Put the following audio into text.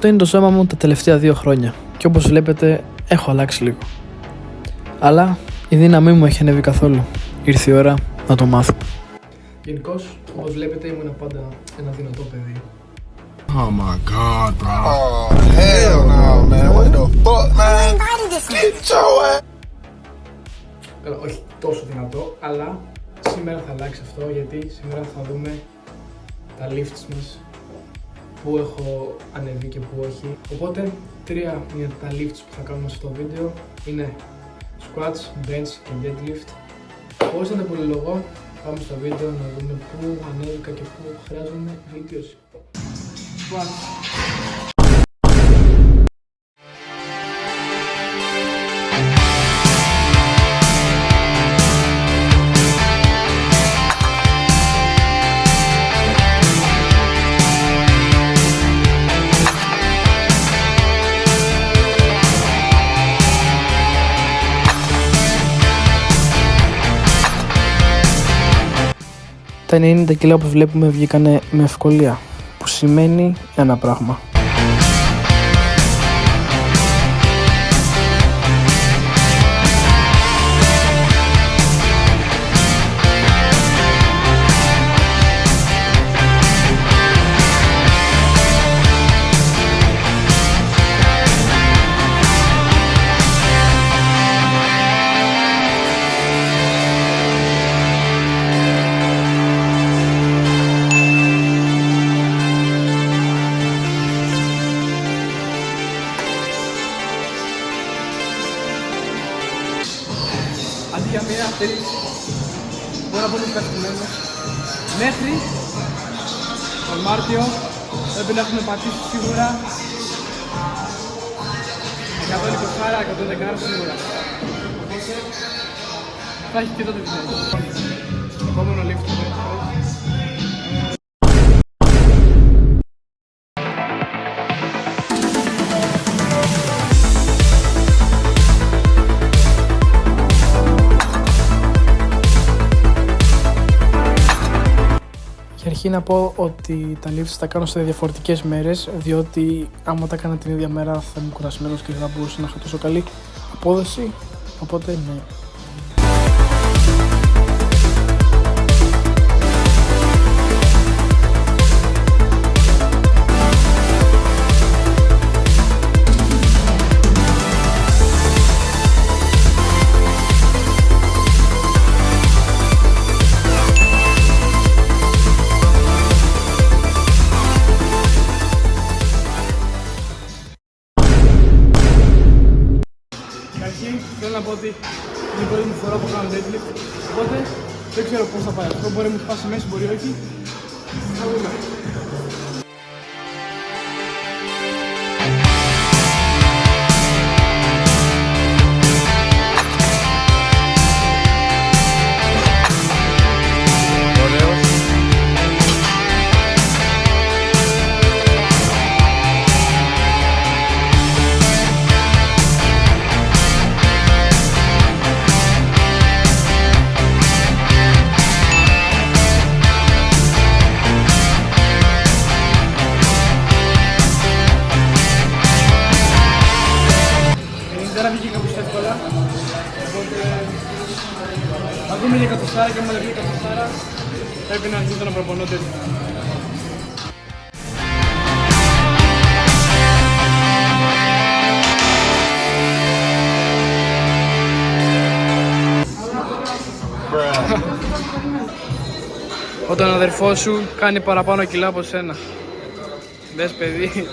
Αυτό είναι το σώμα μου τα τελευταία 2 χρόνια και όπως βλέπετε έχω αλλάξει λίγο. Αλλά η δύναμή μου έχει ανέβει καθόλου. Ήρθε η ώρα να το μάθω. Γενικώς, όπως βλέπετε ήμουν πάντα ένα δυνατό παιδί. Oh my god, bro. Oh, hell no, man. What the fuck, man? Get your ass. Όχι τόσο δυνατό, αλλά σήμερα θα αλλάξει αυτό γιατί σήμερα θα δούμε τα lifts μας, που έχω ανεβεί και που όχι. Οπότε, 3 είναι τα lifts που θα κάνουμε στο βίντεο. Είναι squats, bench και deadlift. Χωρίς να τα πολυλογώ, πάμε στο βίντεο να δούμε πού ανέβηκα και πού χρειάζομαι βελτίωση. Squats. Τα 90 κιλά που βλέπουμε βγήκανε με ευκολία, που σημαίνει ένα πράγμα. Αντί για μία στήριξη, μπορώ να πω ότι μέχρι τον Μάρτιο πρέπει να έχουμε πατήσει σίγουρα 120-110 σίγουρα. Οπότε θα έχει και τότε δυνατό. Το επόμενο lift του Για αρχή να πω ότι τα lifts τα κάνω σε διαφορετικές μέρες, διότι άμα τα έκανα την ίδια μέρα θα είμαι κουρασμένος και δεν θα μπορούσα να έχω τόσο καλή απόδοση, οπότε ναι. Θέλω να πω ότι είναι η πρώτη μου φορά που κάνω deadlift, οπότε δεν ξέρω πώς θα πάει αυτό, μπορεί να μου σπάσει μέση, μπορεί όχι, θα δούμε. Τώρα βγήκε κάπως εύκολα, οπότε θα δούμε για κατοστάρα και άμα δεν βγει κατοστάρα πρέπει να αρχίσω να προπονώ τέτοια. Όταν ο αδερφός σου κάνει παραπάνω κιλά από σένα. Δες παιδί.